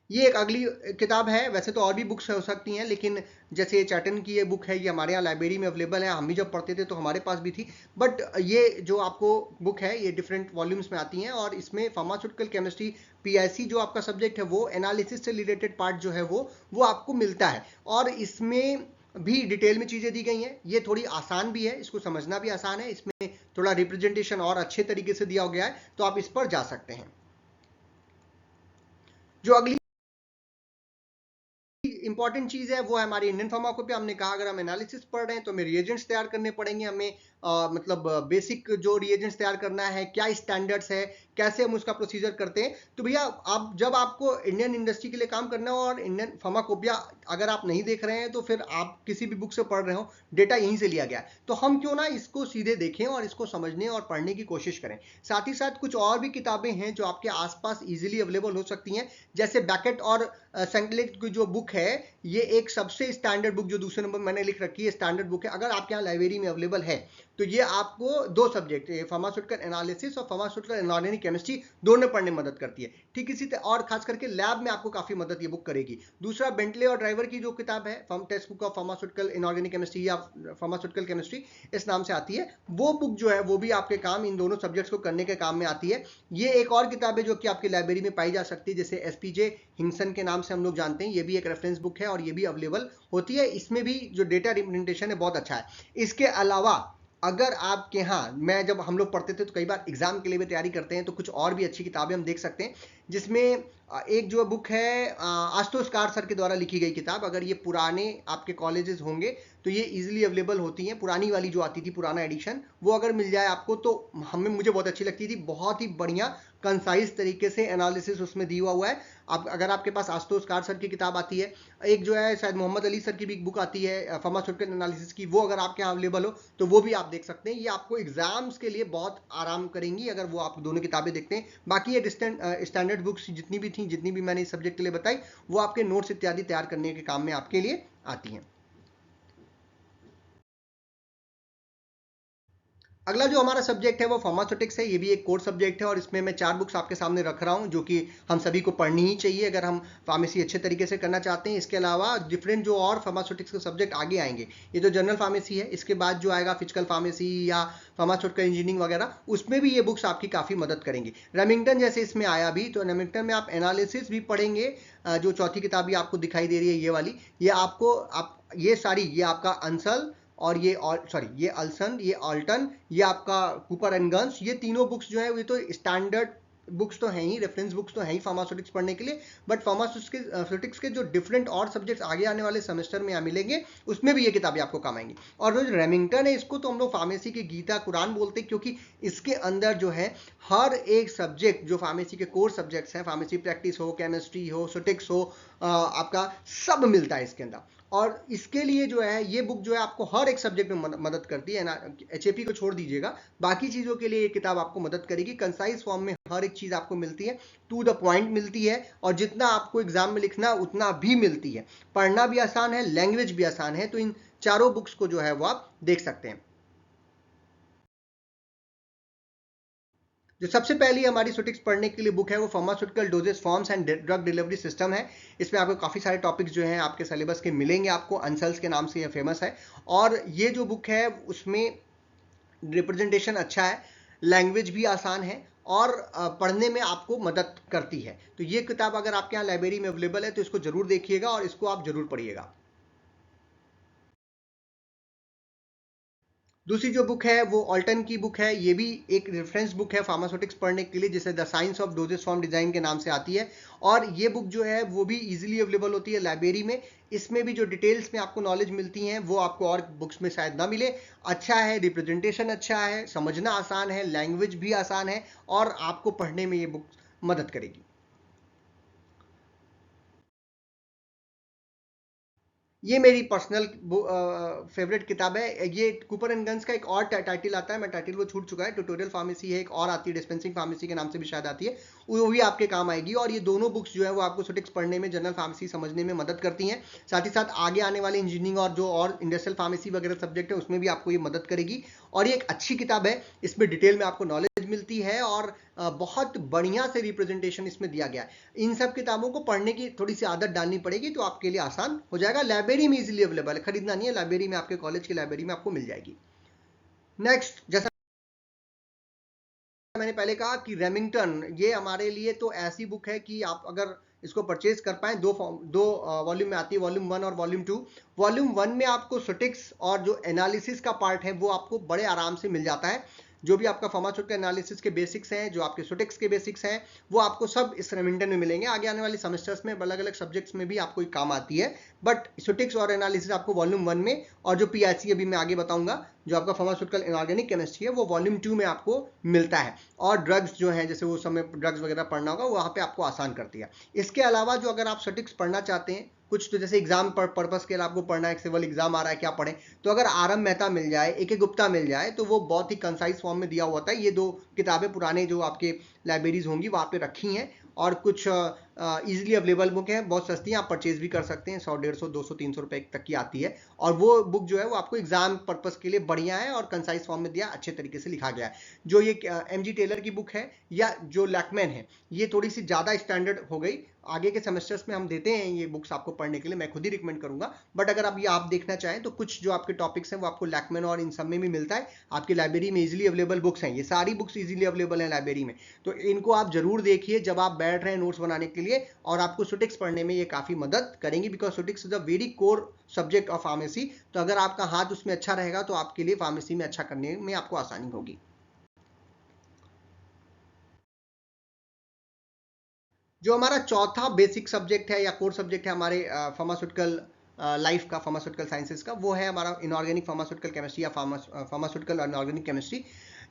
ये एक अगली किताब है। वैसे तो और भी बुक्स हो सकती हैं, लेकिन जैसे चैटन की ये बुक है, ये हमारे यहाँ लाइब्रेरी में अवेलेबल है। हम भी जब पढ़ते थे तो हमारे पास भी थी, बट ये जो आपको बुक है ये डिफरेंट वॉल्यूम्स में आती हैं, और इसमें फार्मास्यूटिकल केमिस्ट्री पीआईसी जो आपका सब्जेक्ट है वो एनालिसिस से रिलेटेड पार्ट जो है वो आपको मिलता है, और इसमें भी डिटेल में चीज़ें दी गई हैं। ये थोड़ी आसान भी है, इसको समझना भी आसान है। इसमें थोड़ा रिप्रेजेंटेशन और अच्छे तरीके से दिया गया है, तो आप इस पर जा सकते हैं। जो अगली इंपॉर्टेंट चीज है वो है हमारी इंडियन फार्माकोपिया। हमने कहा अगर हम एनालिसिस पढ़ रहे हैं तो हमें रिएजेंट्स तैयार करने पड़ेंगे। हमें मतलब बेसिक जो रिएजेंट्स तैयार करना है, क्या स्टैंडर्ड्स है, कैसे हम उसका प्रोसीजर करते हैं। तो भैया, आप जब आपको इंडियन इंडस्ट्री के लिए काम करना हो और इंडियन फार्माकोपिया अगर आप नहीं देख रहे हैं तो फिर आप किसी भी बुक से पढ़ रहे हो, डेटा यहीं से लिया गया है, तो हम क्यों ना इसको सीधे देखें और इसको समझने और पढ़ने की कोशिश करें। साथ ही साथ कुछ और भी किताबें हैं जो आपके आसपास इजीली अवेलेबल हो सकती हैं, जैसे बैकेट और सेंगलेट की जो बुक है, ये एक सबसे स्टैंडर्ड बुक जो दूसरे नंबर मैंने लिख रखी है, स्टैंडर्ड बुक है। अगर आपके यहाँ लाइब्रेरी में अवेलेबल है तो ये आपको दो सब्जेक्ट, फार्मास्यूटिकल एनालिसिस और फार्मास्यूटिकल इनऑर्गेनिक केमिस्ट्री, दोनों पढ़ने में मदद करती है। ठीक इसी तरह और खास करके लैब में आपको काफी मदद ये बुक करेगी। दूसरा, बेंटले और ड्राइवर की जो किताब है, text book of pharmaceutical inorganic chemistry या फार्मास्यूटिकल केमिस्ट्री इस नाम से आती है, वो बुक जो है वो भी आपके काम, इन दोनों सब्जेक्ट्स को करने के काम में आती है। ये एक और किताब है जो कि आपकी लाइब्रेरी में पाई जा सकती है, जैसे एसपीजे हिंसन के नाम से हम लोग जानते हैं। ये भी एक रेफरेंस बुक है और ये भी अवेलेबल होती है। इसमें भी जो डेटा रिप्रेजेंटेशन है बहुत अच्छा है। इसके अलावा अगर आपके यहाँ, मैं जब हम लोग पढ़ते थे तो कई बार एग्जाम के लिए भी तैयारी करते हैं, तो कुछ और भी अच्छी किताबें हम देख सकते हैं, जिसमें एक जो बुक है आशुतोष कार सर के द्वारा लिखी गई किताब। अगर ये पुराने आपके कॉलेजेस होंगे तो ये इजीली अवेलेबल होती हैं। पुरानी वाली जो आती थी, पुराना एडिशन, वो अगर मिल जाए आपको तो मुझे बहुत अच्छी लगती थी। बहुत ही बढ़िया कंसाइज तरीके से एनालिसिस उसमें दिया हुआ है। आप अगर आपके पास आशुतोष कार सर की किताब आती है, एक जो है शायद मोहम्मद अली सर की भी एक बुक आती है फार्मास्यूटिकल एनालिसिस की, वो अगर आपके यहाँ अवेलेबल हो तो वो भी आप देख सकते हैं। ये आपको एग्जाम्स के लिए बहुत आराम करेंगी अगर वो आप दोनों किताबें देखते हैं। बाकी ये स्टैंडर्ड बुक्स जितनी भी थी, जितनी भी मैंने इस सब्जेक्ट के लिए बताई, वो आपके नोट्स इत्यादि तैयार करने के काम में आपके लिए आती हैं। अगला जो हमारा सब्जेक्ट है वो फार्मास्यूटिक्स है। ये भी एक कोर सब्जेक्ट है और इसमें मैं 4 बुक्स आपके सामने रख रहा हूँ जो कि हम सभी को पढ़नी ही चाहिए अगर हम फार्मेसी अच्छे तरीके से करना चाहते हैं। इसके अलावा डिफरेंट जो और फार्मास्यूटिक्स के सब्जेक्ट आगे आएंगे, ये जो जनरल फार्मेसी है, इसके बाद जो आएगा फिजिकल फार्मेसी या फार्मास्यूटिकल इंजीनियरिंग वगैरह, उसमें भी ये बुक्स आपकी काफ़ी मदद करेंगी। रेमिंगटन जैसे इसमें आया भी, तो रेमिंगटन में आप एनालिसिस भी पढ़ेंगे। जो चौथी किताब भी आपको दिखाई दे रही है, ये वाली, ये आपको ये सारी, ये आपका अंसल और ये सॉरी, ये अल्सन, ये ऑल्टन, ये आपका कूपर एंड गन्स, ये तीनों बुक्स जो है ये तो स्टैंडर्ड बुक्स तो हैं ही, रेफरेंस बुक्स तो हैं ही फार्मास्यूटिक्स पढ़ने के लिए, बट फार्मास्यूटिक्स के जो डिफरेंट और सब्जेक्ट्स आगे आने वाले सेमेस्टर में यहाँ मिलेंगे, उसमें भी ये किताबें आपको काम आएंगी। और जो रेमिंगटन है, इसको तो हम लोग फार्मेसी की गीता कुरान बोलते हैं, क्योंकि इसके अंदर जो है हर एक सब्जेक्ट जो फार्मेसी के कोर सब्जेक्ट्स हैं, फार्मेसी प्रैक्टिस हो, केमिस्ट्री हो, सुटिक्स हो, आपका सब मिलता है इसके अंदर। और इसके लिए जो है ये बुक जो है आपको हर एक सब्जेक्ट में मदद करती है ना। एचएपी को छोड़ दीजिएगा, बाकी चीज़ों के लिए ये किताब आपको मदद करेगी। कंसाइज फॉर्म में हर एक चीज़ आपको मिलती है, टू द पॉइंट मिलती है, और जितना आपको एग्जाम में लिखना उतना भी मिलती है। पढ़ना भी आसान है, लैंग्वेज भी आसान है। तो इन चारों बुक्स को जो है वो आप देख सकते हैं। जो सबसे पहली हमारी सुटिक्स पढ़ने के लिए बुक है वो pharmaceutical doses forms and drug delivery system है। इसमें आपको काफ़ी सारे टॉपिक्स जो हैं आपके सिलेबस के मिलेंगे, आपको अंसल्स के नाम से ये फेमस है। और ये जो बुक है उसमें रिप्रेजेंटेशन अच्छा है, लैंग्वेज भी आसान है और पढ़ने में आपको मदद करती है। तो ये किताब अगर आपके यहाँ लाइब्रेरी में अवेलेबल है तो इसको जरूर देखिएगा और इसको आप जरूर पढ़िएगा। दूसरी जो बुक है वो ऑल्टन की बुक है। ये भी एक रेफरेंस बुक है फार्मास्यूटिक्स पढ़ने के लिए, जिसे the science of doses form design के नाम से आती है। और ये बुक जो है वो भी इजीली अवेलेबल होती है लाइब्रेरी में। इसमें भी जो डिटेल्स में आपको नॉलेज मिलती हैं वो आपको और बुक्स में शायद ना मिले। अच्छा है, रिप्रेजेंटेशन अच्छा है, समझना आसान है, लैंग्वेज भी आसान है और आपको पढ़ने में ये बुक मदद करेगी। ये मेरी पर्सनल फेवरेट किताब है। ये कूपर एंड गन्स का एक और टाइटल आता है, मैं टाइटल वो छूट चुका है, ट्यूटोरियल फार्मेसी है, एक और आती है डिस्पेंसिंग फार्मेसी के नाम से भी शायद आती है, वो भी आपके काम आएगी। और ये दोनों बुक्स जो है वो आपको सुटिक्स पढ़ने में, जनरल फार्मेसी समझने में मदद करती हैं। साथ ही साथ आगे आने वाले इंजीनियरिंग और जो और इंडस्ट्रियल फार्मेसी वगैरह सब्जेक्ट है उसमें भी आपको ये मदद करेगी। और ये एक अच्छी किताब है, इसमें डिटेल में आपको नॉलेज मिलती है और बहुत बढ़िया से रिप्रेजेंटेशन इसमें दिया गया है। इन सब किताबों को पढ़ने की थोड़ी सी आदत डालनी पड़ेगी तो आपके लिए आसान हो जाएगा। लाइब्रेरी में इजीली अवेलेबल है, खरीदना नहीं है, लाइब्रेरी में आपके कॉलेज की लाइब्रेरी में आपको मिल जाएगी। नेक्स्ट, जैसा मैंने पहले कहा कि रेमिंगटन, ये हमारे लिए तो ऐसी बुक है कि आप अगर इसको परचेज कर पाए, दो वॉल्यूम में आती है, वॉल्यूम 1 और वॉल्यूम 2। वॉल्यूम 1 में आपको सुटिक्स और जो एनालिसिस का पार्ट है वो आपको बड़े आराम से मिल जाता है। जो भी आपका फार्मास्यूटिकल एनालिसिस के बेसिक्स हैं, जो आपके सुटिक्स के बेसिक्स हैं, वो आपको सब इस रेमिंगटन में मिलेंगे। आगे आने वाली सेमेस्टर्स में अलग अलग सब्जेक्ट्स में भी आपको काम आती है, बट सुटिक्स और एनालिसिस आपको वॉल्यूम 1 में, और जो पीआईसी अभी मैं आगे बताऊंगा जो आपका फार्मास्यूटिकल इनऑर्गेनिक केमिस्ट्री है वो वॉल्यूम 2 में आपको मिलता है। और ड्रग्स जो है, जैसे वो समय ड्रग्स वगैरह पढ़ना होगा, वहाँ पे आपको आसान करती है। इसके अलावा जो अगर आप सुटिक्स पढ़ना चाहते हैं, कुछ तो जैसे एग्जाम पर्पस के लिए आपको पढ़ना है, सिविल एग्जाम आ रहा है, क्या पढ़ें, तो अगर आरएम मेहता मिल जाए, ए गुप्ता मिल जाए, तो वो बहुत ही कंसाइज फॉर्म में दिया हुआ था। ये दो किताबें पुराने जो आपके लाइब्रेरीज होंगी वहाँ पे रखी हैं और कुछ इजीली अवेलेबल बुक है, बहुत सस्ती है, आप परचेज भी कर सकते हैं, 100, 150, 200, 300 रुपए तक की आती है। और वो बुक जो है वो आपको एग्जाम पर्पस के लिए बढ़िया है और कंसाइज फॉर्म में दिया, अच्छे तरीके से लिखा गया है। जो ये एमजी टेलर की बुक है या जो लैकमैन है, ये थोड़ी सी ज़्यादा स्टैंडर्ड हो गई। आगे के सेमेस्टर्स में हम देते हैं ये बुक्स आपको पढ़ने के लिए, मैं खुद ही रिकमेंड करूंगा। बट अगर आप ये आप देखना चाहें तो कुछ जो आपके टॉपिक्स हैं वो आपको लैकमैन और इन सब में भी मिलता है। आपकी लाइब्रेरी में इजीली अवेलेबल बुक्स हैं, ये सारी बुक्स इजीली अवेलेबल हैं लाइब्रेरी में, तो इनको आप जरूर देखिए जब आप बैठ रहे हैं नोट्स बनाने के लिए, और आपको सुटिक्स पढ़ने में ये काफ़ी मदद करेंगी, बिकॉज सुटिक्स is a very core subject of pharmacy. तो अगर आपका हाथ उसमें अच्छा रहेगा तो आपके लिए फार्मेसी में अच्छा करने में आपको आसानी होगी। जो हमारा चौथा बेसिक सब्जेक्ट है या कोर सब्जेक्ट है हमारे फार्मास्यूटिकल लाइफ का, फार्मास्यूटिकल साइंसेज का, वो है हमारा इनऑर्गेनिक फार्मास्यूटिकल केमिस्ट्री या फार्मास्यूटिकल इनऑर्गेनिक केमिस्ट्री।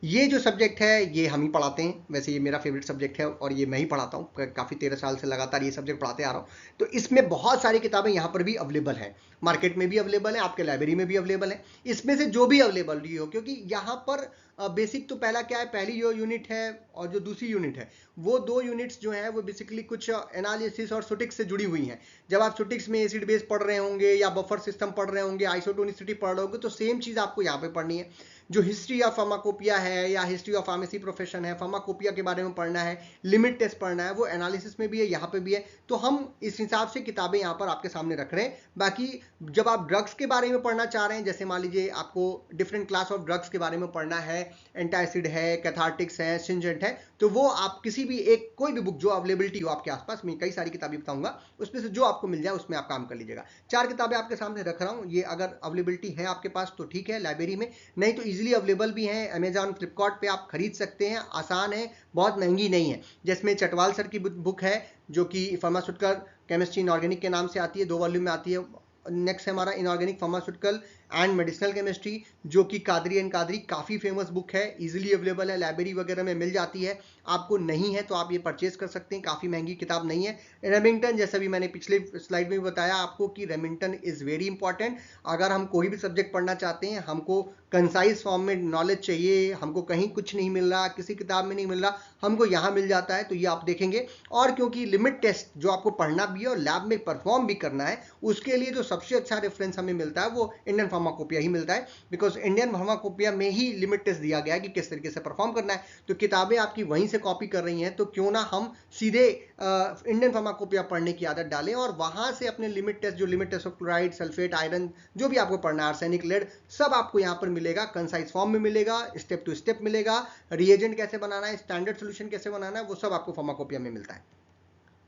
ये जो सब्जेक्ट है ये हम ही पढ़ाते हैं, वैसे ये मेरा फेवरेट सब्जेक्ट है और ये मैं ही पढ़ाता हूँ, काफ़ी 13 साल से लगातार ये सब्जेक्ट पढ़ाते आ रहा हूँ। तो इसमें बहुत सारी किताबें यहाँ पर भी अवेलेबल हैं, मार्केट में भी अवेलेबल है, आपके लाइब्रेरी में भी अवेलेबल है। इसमें से जो भी अवेलेबल रही हो, क्योंकि यहाँ पर बेसिक तो पहला क्या है, पहली जो यूनिट है और जो दूसरी यूनिट है, वो दो यूनिट्स जो है वो बेसिकली कुछ एनालिसिस और सुटिक्स से जुड़ी हुई हैं। जब आप सुटिक्स में एसिड बेस पढ़ रहे होंगे या बफर सिस्टम पढ़ रहे होंगे, आइसोटोनिसिटी पढ़ रहे होंगे, तो सेम चीज़ आपको यहाँ पे पढ़नी है। जो हिस्ट्री ऑफ फार्माकोपिया है या हिस्ट्री ऑफ फार्मेसी प्रोफेशन है, फार्माकोपिया के बारे में पढ़ना है, लिमिट टेस्ट पढ़ना है, वो एनालिसिस में भी है, यहाँ पे भी है। तो हम इस हिसाब से किताबें यहाँ पर आपके सामने रख रहे हैं। बाकी जब आप ड्रग्स के बारे में पढ़ना चाह रहे हैं, जैसे मान लीजिए आपको डिफरेंट क्लास ऑफ ड्रग्स के बारे में पढ़ना है, एंटासिड है, कैथार्टिक्स है, सिंजेंट है, तो वो आप किसी भी एक, कोई भी बुक जो अवेलेबिलिटी हो आपके आसपास, मैं कई सारी किताबें बताऊंगा, उसमें से जो आपको मिल जाए उसमें आप काम कर लीजिएगा। 4 किताबें आपके सामने रख रहा हूँ, ये अगर अवेलेबिलिटी है आपके पास तो ठीक है लाइब्रेरी में, नहीं तो इजीली अवेलेबल भी है, अमेजॉन फ्लिपकार्ट पे आप खरीद सकते हैं, आसान है, बहुत महंगी नहीं है। जिसमें चटवाल सर की बुक है जो कि फार्मास्यूटिकल केमिस्ट्री इनऑर्गेनिक के नाम से आती है, 2 वॉल्यूम में आती है। नेक्स्ट है हमारा inorganic pharmaceutical and medicinal chemistry, जो कि कादरी एंड कादरी, काफ़ी फेमस बुक है, इजीली अवेलेबल है, लाइब्रेरी वगैरह में मिल जाती है। आपको नहीं है तो आप ये परचेज कर सकते हैं, काफ़ी महंगी किताब नहीं है। रेमिंगटन, जैसा भी मैंने पिछले स्लाइड में बताया आपको कि रेमिंगटन इज़ वेरी इंपॉर्टेंट। अगर हम कोई भी सब्जेक्ट पढ़ना चाहते हैं, हमको कंसाइज फॉर्म में नॉलेज चाहिए, हमको कहीं कुछ नहीं मिल रहा, किसी किताब में नहीं मिल रहा, हमको यहाँ मिल जाता है, तो ये आप देखेंगे। और क्योंकि लिमिट टेस्ट जो आपको पढ़ना भी है और लैब में परफॉर्म भी करना है, उसके लिए जो सबसे अच्छा रेफरेंस हमें मिलता है वो इंडियन फार्माकोपिया ही मिलता है, बिकॉज इंडियन फार्माकोपिया में ही लिमिट टेस्ट दिया गया है कि किस तरीके से परफॉर्म करना है। तो किताबें आपकी वहीं से कॉपी कर रही हैं, तो क्यों ना हम सीधे इंडियन फार्माकोपिया पढ़ने की आदत डालें और वहां से अपने लिमिट टेस्ट, जो limit test of chloride, sulphate, iron, जो भी आपको पढ़ना है, आर्सेनिक, लेड, सब आपको यहाँ पर मिलेगा, कंसाइज फॉर्म में मिलेगा, स्टेप टू स्टेप मिलेगा। रिएजेंट कैसे बनाना है, स्टैंडर्ड सोल्यूशन कैसे बनाना है, वो सब आपको फार्माकोपिया में मिलता है।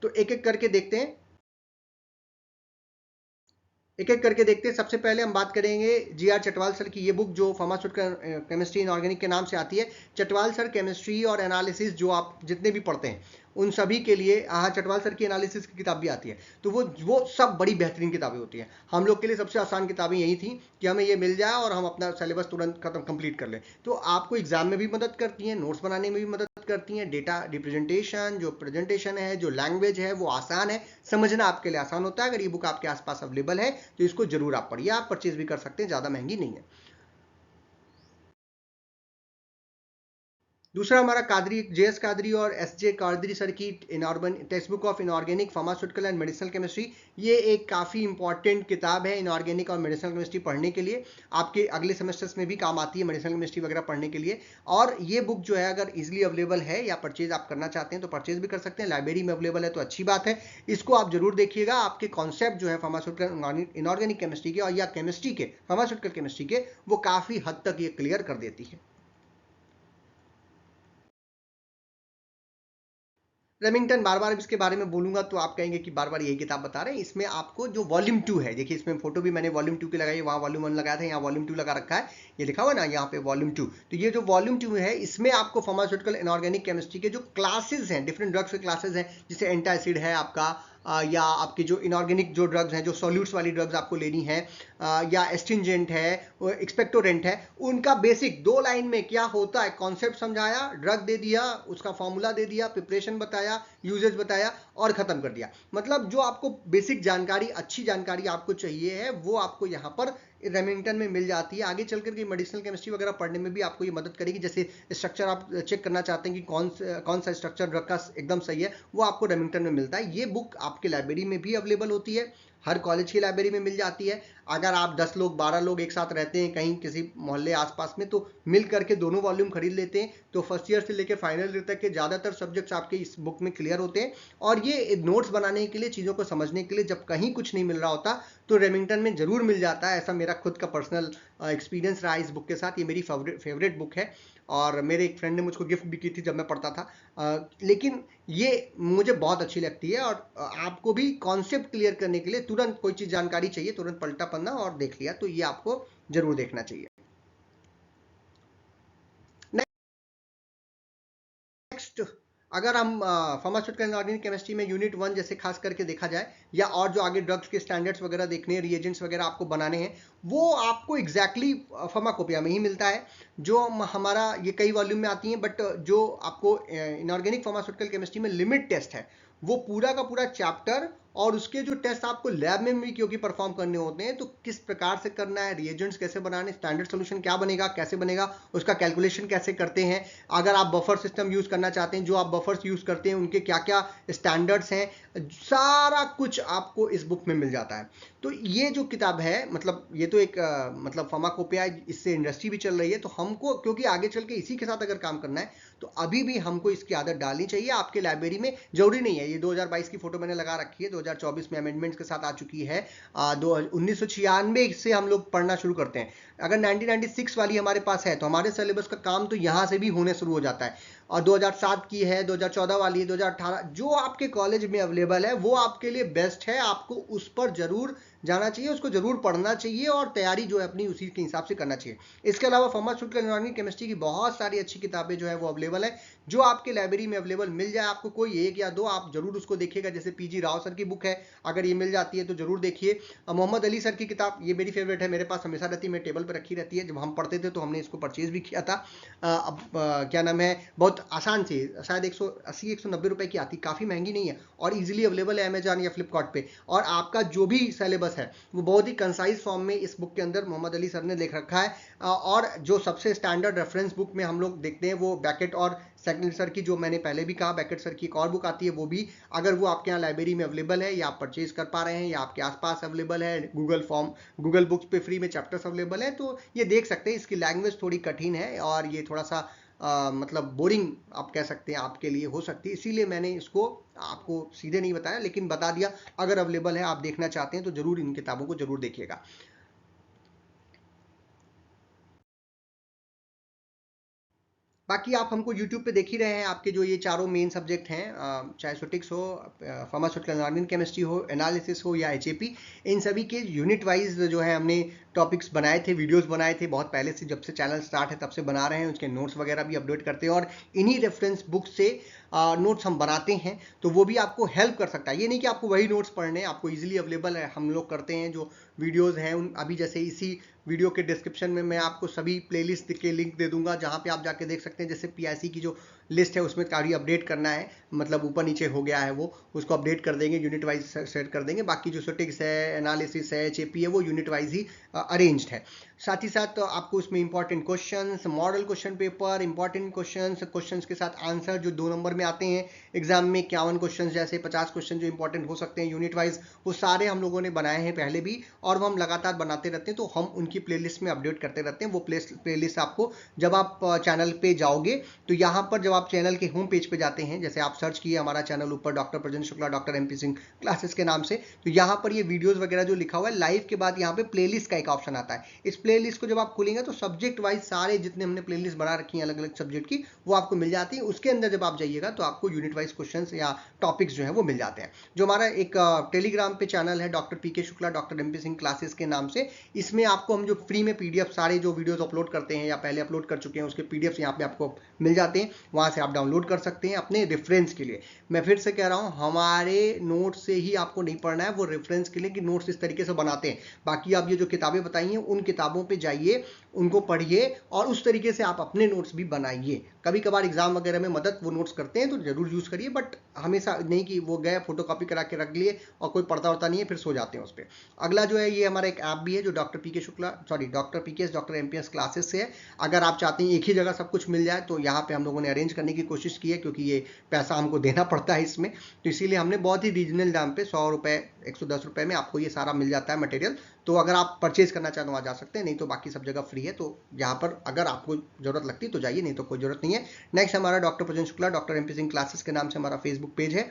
तो एक एक करके देखते हैं, सबसे पहले हम बात करेंगे जी.आर. चटवाल सर की ये बुक जो फार्मास्यूटिकल केमिस्ट्री इन ऑर्गेनिक के नाम से आती है। चटवाल सर केमिस्ट्री और एनालिसिस जो आप जितने भी पढ़ते हैं उन सभी के लिए, हाँ, चटवाल सर की एनालिसिस की किताब भी आती है, तो वो सब बड़ी बेहतरीन किताबें होती हैं। हम लोग के लिए सबसे आसान किताबें यही थी कि हमें ये मिल जाए और हम अपना सिलेबस तुरंत खत्म कंप्लीट कर लें। तो आपको एग्जाम में भी मदद करती हैं, नोट्स बनाने में भी मदद करती हैं, डेटा रिप्रेजेंटेशन, जो प्रेजेंटेशन है, जो लैंग्वेज है, वो आसान है, समझना आपके लिए आसान होता है। अगर ये बुक आपके आसपास अवेलेबल है तो इसको जरूर आप पढ़िए, आप परचेज भी कर सकते हैं, ज़्यादा महंगी नहीं है। दूसरा हमारा कादरी, जे.एस. कादरी और एस.जे. कादरी सर की text book of inorganic pharmaceutical and medicinal chemistry. ये एक काफ़ी इंपॉर्टेंट किताब है इनऑर्गेनिक और मेडिसिनल केमिस्ट्री पढ़ने के लिए, आपके अगले सेमेस्टर्स में भी काम आती है मेडिसिनल केमिस्ट्री वगैरह पढ़ने के लिए। और ये बुक जो है अगर इजिली अवेलेबल है या परचेज आप करना चाहते हैं तो परचेज भी कर सकते हैं, लाइब्रेरी में अवेलेबल है तो अच्छी बात है। इसको आप जरूर देखिएगा, आपके कॉन्सेप्ट जो है फार्मास्यूटिकल इनऑर्गेनिक केमिस्ट्री के और या केमिस्ट्री के, फार्मास्यूटिकल केमिस्ट्री के, वो काफ़ी हद तक ये क्लियर कर देती है। रेमिंगटन, बार बार इसके बारे में बोलूंगा तो आप कहेंगे कि बार बार यही किताब बता रहे हैं। इसमें आपको जो वॉल्यूम 2 है, देखिए इसमें फोटो भी मैंने वॉल्यूम 2 की लगाई है, वहाँ वॉल्यूम 1 लगाया था, यहाँ वॉल्यूम 2 लगा रखा है, ये लिखा हुआ ना यहाँ पे वॉल्यूम 2। तो ये जो वॉल्यूम 2 है इसमें आपको फार्मास्यूटिकल इनऑर्गेनिक केमिस्ट्री के जो क्लासेज हैं, डिफरेंट ड्रग्स के क्लासेज हैं, जैसे एंटासिड है आपका, या आपके जो इनऑर्गेनिक जो ड्रग्स हैं, जो सॉल्यूट्स वाली ड्रग्स आपको लेनी है, या एस्टिंजेंट है, एक्सपेक्टोरेंट है, उनका बेसिक 2 लाइन में क्या होता है कॉन्सेप्ट समझाया, ड्रग दे दिया, उसका फॉर्मूला दे दिया, प्रिपरेशन बताया, यूजेज बताया और खत्म कर दिया। मतलब जो आपको बेसिक जानकारी, अच्छी जानकारी आपको चाहिए है, वो आपको यहाँ पर रेमिंगटन में मिल जाती है। आगे चल करके मेडिसिनल केमिस्ट्री वगैरह पढ़ने में भी आपको ये मदद करेगी। जैसे स्ट्रक्चर आप चेक करना चाहते हैं कि कौन सा स्ट्रक्चर ड्रग का एकदम सही है, वो आपको रेमिंगटन में मिलता है। ये बुक आपके लाइब्रेरी में भी अवेलेबल होती है, हर कॉलेज की लाइब्रेरी में मिल जाती है। अगर आप 10 लोग 12 लोग एक साथ रहते हैं कहीं किसी मोहल्ले आसपास में, तो मिल करके दोनों वॉल्यूम खरीद लेते हैं, तो फर्स्ट ईयर से लेकर फाइनल ईयर तक के ज़्यादातर सब्जेक्ट्स आपके इस बुक में क्लियर होते हैं। और ये नोट्स बनाने के लिए, चीज़ों को समझने के लिए, जब कहीं कुछ नहीं मिल रहा होता तो रेमिंगटन में ज़रूर मिल जाता है। ऐसा मेरा खुद का पर्सनल एक्सपीरियंस रहा इस बुक के साथ। ये मेरी फेवरेट बुक है और मेरे एक फ्रेंड ने मुझको गिफ्ट भी की थी जब मैं पढ़ता था। लेकिन ये मुझे बहुत अच्छी लगती है। और आपको भी कॉन्सेप्ट क्लियर करने के लिए तुरंत कोई चीज़ जानकारी चाहिए, तुरंत पलटा पन्ना और देख लिया, तो ये आपको जरूर देखना चाहिए। नेक्स्ट, अगर हम फार्मास्यूटिकल इनऑर्गेनिक केमिस्ट्री में यूनिट 1 जैसे खास करके देखा जाए, या और जो आगे ड्रग्स के स्टैंडर्ड्स वगैरह देखने हैं, रिएजेंट्स वगैरह आपको बनाने हैं, वो आपको एग्जैक्टली फार्माकोपिया में ही मिलता है। जो हमारा ये कई वॉल्यूम में आती हैं, बट जो आपको इनऑर्गेनिक फार्मास्यूटिकल केमिस्ट्री में लिमिट टेस्ट है, वो पूरा का पूरा चैप्टर और उसके जो टेस्ट आपको लैब में भी क्योंकि परफॉर्म करने होते हैं, तो किस प्रकार से करना है, रिएजेंट्स कैसे बनाने, स्टैंडर्ड सोल्यूशन क्या बनेगा, कैसे बनेगा, उसका कैलकुलेशन कैसे करते हैं, अगर आप बफर सिस्टम यूज करना चाहते हैं, जो आप बफर्स यूज करते हैं उनके क्या क्या स्टैंडर्ड्स हैं, सारा कुछ आपको इस बुक में मिल जाता है। तो ये जो किताब है, मतलब ये तो एक मतलब फार्माकोपिया, इससे इंडस्ट्री भी चल रही है, तो हमको क्योंकि आगे चल के इसी के साथ अगर काम करना है तो अभी भी हमको इसकी आदत डालनी चाहिए। आपके लाइब्रेरी में जरूरी नहीं है, ये 2022 की फोटो मैंने लगा रखी है, 2024 में अमेंडमेंट्स के साथ आ चुकी है। 1996 से हम लोग पढ़ना शुरू करते हैं। अगर 1996 वाली हमारे पास है तो हमारे सिलेबस का काम तो यहाँ से भी होने शुरू हो जाता है। और 2007 की है, 2014 वाली है, 2018, जो आपके कॉलेज में अवेलेबल है वो आपके लिए बेस्ट है। आपको उस पर जरूर जाना चाहिए, उसको जरूर पढ़ना चाहिए और तैयारी जो है अपनी उसी के हिसाब से करना चाहिए। इसके अलावा फार्मास्यूटिकल इनऑर्गेनिक केमिस्ट्री की बहुत सारी अच्छी किताबें जो है वो अवेलेबल है, जो आपके लाइब्रेरी में अवेलेबल मिल जाए। आपको कोई एक या दो आप जरूर उसको देखिएगा। जैसे पीजी राव सर की बुक है, अगर ये मिल जाती है तो जरूर देखिए। मोहम्मद अली सर की किताब, ये मेरी फेवरेट है, मेरे पास हमेशा रहती है, मेरे टेबल पर रखी रहती है। जब हम पढ़ते थे तो हमने इसको परचेज भी किया था। अब क्या नाम है, बहुत बहुत आसान से, शायद 180-190 रुपए की आती, काफ़ी महंगी नहीं है और इजीली अवेलेबल है अमेजॉन या फ्लिपकार्ट पे। और आपका जो भी सिलेबस है वो बहुत ही कंसाइज फॉर्म में इस बुक के अंदर मोहम्मद अली सर ने लिख रखा है। और जो सबसे स्टैंडर्ड रेफरेंस बुक में हम लोग देखते हैं वो बैकेट और सेकंड सर की, जो मैंने पहले भी कहा, बैकेट सर की एक और बुक आती है, वो भी अगर वो आपके यहाँ लाइब्रेरी में अवेलेबल है या आप परचेज कर पा रहे हैं या आपके आसपास अवेलेबल है, गूगल बुक्स पे फ्री में चैप्टर्स अवेलेबल है, तो ये देख सकते हैं। इसकी लैंग्वेज थोड़ी कठिन है और ये थोड़ा सा मतलब बोरिंग आप कह सकते हैं, आपके लिए हो सकती है, इसीलिए मैंने इसको आपको सीधे नहीं बताया, लेकिन बता दिया अगर अवेलेबल है, आप देखना चाहते हैं तो जरूर इन किताबों को जरूर देखिएगा। बाकी आप हमको यूट्यूब पे देख ही रहे हैं, आपके जो ये चारों मेन सब्जेक्ट हैं, चाहे सुटिक्स हो, फार्मास्यूटिकल ऑर्गेनिक केमिस्ट्री हो, एनालिसिस हो या एचएपी, इन सभी के यूनिट वाइज जो है हमने टॉपिक्स बनाए थे, वीडियोस बनाए थे, बहुत पहले से, जब से चैनल स्टार्ट है तब से बना रहे हैं। उसके नोट्स वगैरह भी अपलोड करते हैं और इन्हीं रेफरेंस बुक से नोट्स हम बनाते हैं, तो वो भी आपको हेल्प कर सकता है। ये नहीं कि आपको वही नोट्स पढ़ने, आपको इजीली अवेलेबल है, हम लोग करते हैं जो वीडियोस हैं उन, अभी जैसे इसी वीडियो के डिस्क्रिप्शन में मैं आपको सभी प्लेलिस्ट के लिंक दे दूंगा, जहां पे आप जाके देख सकते हैं। जैसे पीआईसी की जो लिस्ट है उसमें काफ़ी अपडेट करना है, मतलब ऊपर नीचे हो गया है, वो उसको अपडेट कर देंगे, यूनिट वाइज सेट कर देंगे। बाकी जो स्टैटिस्टिक्स है, एनालिसिस है, एचएपी है, वो यूनिट वाइज ही अरेंज्ड है। साथ ही साथ आपको उसमें important questions, model question paper, important questions के साथ आंसर जो 2 नंबर में आते हैं एग्जाम में, 51 क्वेश्चन जैसे 50 क्वेश्चन जो इंपॉर्टेंट हो सकते हैं यूनिट वाइज, वो सारे हम लोगों ने बनाए हैं पहले भी और वो हम लगातार बनाते रहते हैं, तो हम उनकी प्लेलिस्ट में अपडेट करते रहते हैं। वो प्लेलिस्ट आपको जब आप चैनल पे जाओगे तो यहाँ पर जब आप चैनल के होम पेज पे जाते हैं, जैसे आप सर्च किए हमारा चैनल ऊपर डॉक्टर प्रजन Shukla, doctor MP Singh classes के नाम से, तो यहाँ पर ये वीडियोस वगैरह जो लिखा हुआ है लाइव के बाद यहाँ पे प्लेलिस्ट का एक ऑप्शन आता है। इस प्लेलिस्ट को जब आप खोलेंगे तो सब्जेक्ट वाइज सारे जितने हमने प्लेलिस्ट बना रखी है अलग अलग सब्जेक्ट की, वो आपको मिल जाती है। उसके अंदर जब आप जाइएगा तो आपको यूनिट वाइज क्वेश्चंस या टॉपिक्स जो है वो मिल जाते हैं। जो हमारा एक टेलीग्राम पे चैनल है doctor PK Shukla, doctor MP Singh classes के नाम से, इसमें आपको हम जो फ्री में PDF सारे जो वीडियोस अपलोड करते हैं या पहले अपलोड कर चुके हैं उसके PDFs यहाँ पे आपको मिल जाते हैं, वहाँ से आप डाउनलोड कर सकते हैं अपने रेफरेंस के लिए। मैं फिर से कह रहा हूँ, हमारे नोट्स से ही आपको नहीं पढ़ना है, वो रेफरेंस के लिए कि नोट्स इस तरीके से बनाते हैं। बाकी आप ये जो किताबें बताई हैं उन किताबों पे जाइए, उनको पढ़िए और उस तरीके से आप अपने नोट्स भी बनाइए। कभी कभार एग्जाम वगैरह में मदद वो नोट्स करते हैं तो जरूर यूज करिए, बट हमेशा नहीं कि वो गए फोटो कॉपी करा के रख लिए और कोई पढ़ता उड़ता नहीं है फिर सो जाते हैं उस पर। अगला जो है, ये हमारा एक ऐप भी है जो doctor PK's doctor MPS classes से है। अगर आप चाहते हैं एक ही जगह सब कुछ मिल जाए तो यहाँ पे हम लोगों ने अरेंज करने की कोशिश की है, क्योंकि ये पैसा हमको देना पड़ता है इसमें, तो इसीलिए हमने बहुत ही रीजनल दाम पे 100 रुपए 110 रुपए में आपको ये सारा मिल जाता है मटेरियल। तो अगर आप परचेज करना चाहें तो वहाँ जा सकते हैं, नहीं तो बाकी सब जगह फ्री है। तो यहाँ पर अगर आपको जरूरत लगती है तो जाइए, नहीं तो कोई जरूरत नहीं है। नेक्स्ट हमारा डॉक्टर प्रजन Shukla, doctor MP Singh classes के नाम से हमारा फेसबुक पेज है,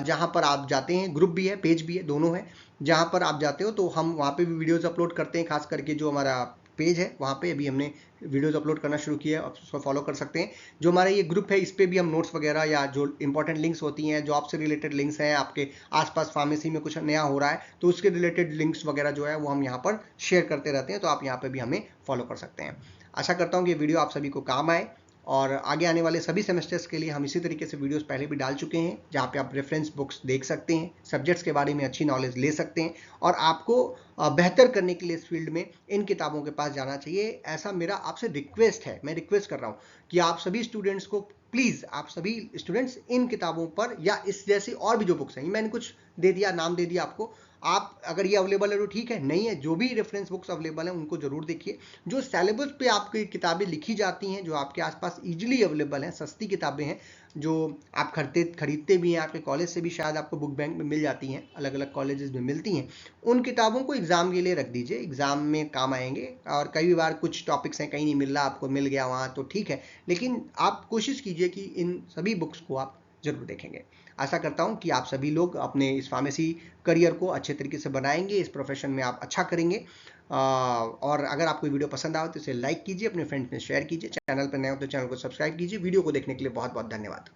जहाँ पर आप जाते हैं, ग्रुप भी है, पेज भी है, दोनों है। जहाँ पर आप जाते हो तो हम वहाँ पे भी वीडियोस अपलोड करते हैं, खास करके जो हमारा पेज है वहाँ पे अभी हमने वीडियोस अपलोड करना शुरू किया है, आप उसको फॉलो कर सकते हैं। जो हमारा ये ग्रुप है इस पे भी हम नोट्स वगैरह या जो इंपॉर्टेंट लिंक्स होती हैं, जॉब से रिलेटेड लिंक्स हैं, आपके आसपास फार्मेसी में कुछ नया हो रहा है तो उसके रिलेटेड लिंक्स वगैरह जो है वो हम यहाँ पर शेयर करते रहते हैं, तो आप यहाँ पे भी हमें फॉलो कर सकते हैं। आशा करता हूँ कि ये वीडियो आप सभी को काम आए और आगे आने वाले सभी सेमेस्टर्स के लिए हम इसी तरीके से वीडियोस पहले भी डाल चुके हैं, जहाँ पे आप रेफरेंस बुक्स देख सकते हैं, सब्जेक्ट्स के बारे में अच्छी नॉलेज ले सकते हैं और आपको बेहतर करने के लिए इस फील्ड में इन किताबों के पास जाना चाहिए। ऐसा मेरा आपसे रिक्वेस्ट है, मैं रिक्वेस्ट कर रहा हूँ कि आप सभी स्टूडेंट्स को प्लीज़, आप सभी स्टूडेंट्स इन किताबों पर या इस जैसी और भी जो बुक्स हैं, मैंने कुछ दे दिया, नाम दे दिया आपको, आप अगर ये अवेलेबल है तो ठीक है, नहीं है, जो भी रेफरेंस बुक्स अवेलेबल हैं उनको जरूर देखिए। जो सिलेबस पे आपकी किताबें लिखी जाती हैं, जो आपके आसपास इजीली अवेलेबल हैं, सस्ती किताबें हैं, जो आप खरीदते भी हैं, आपके कॉलेज से भी शायद आपको बुक बैंक में मिल जाती हैं, अलग अलग कॉलेजेस में मिलती हैं, उन किताबों को एग्जाम के लिए रख दीजिए, एग्जाम में काम आएंगे। और कई बार कुछ टॉपिक्स हैं कहीं नहीं मिल रहा, आपको मिल गया वहाँ तो ठीक है, लेकिन आप कोशिश कीजिए कि इन सभी बुक्स को आप जरूर देखेंगे। आशा करता हूँ कि आप सभी लोग अपने इस फार्मेसी करियर को अच्छे तरीके से बनाएंगे, इस प्रोफेशन में आप अच्छा करेंगे। और अगर आपको वीडियो पसंद आए तो इसे लाइक कीजिए, अपने फ्रेंड्स में शेयर कीजिए, चैनल पर नए हो तो चैनल को सब्सक्राइब कीजिए। वीडियो को देखने के लिए बहुत बहुत धन्यवाद।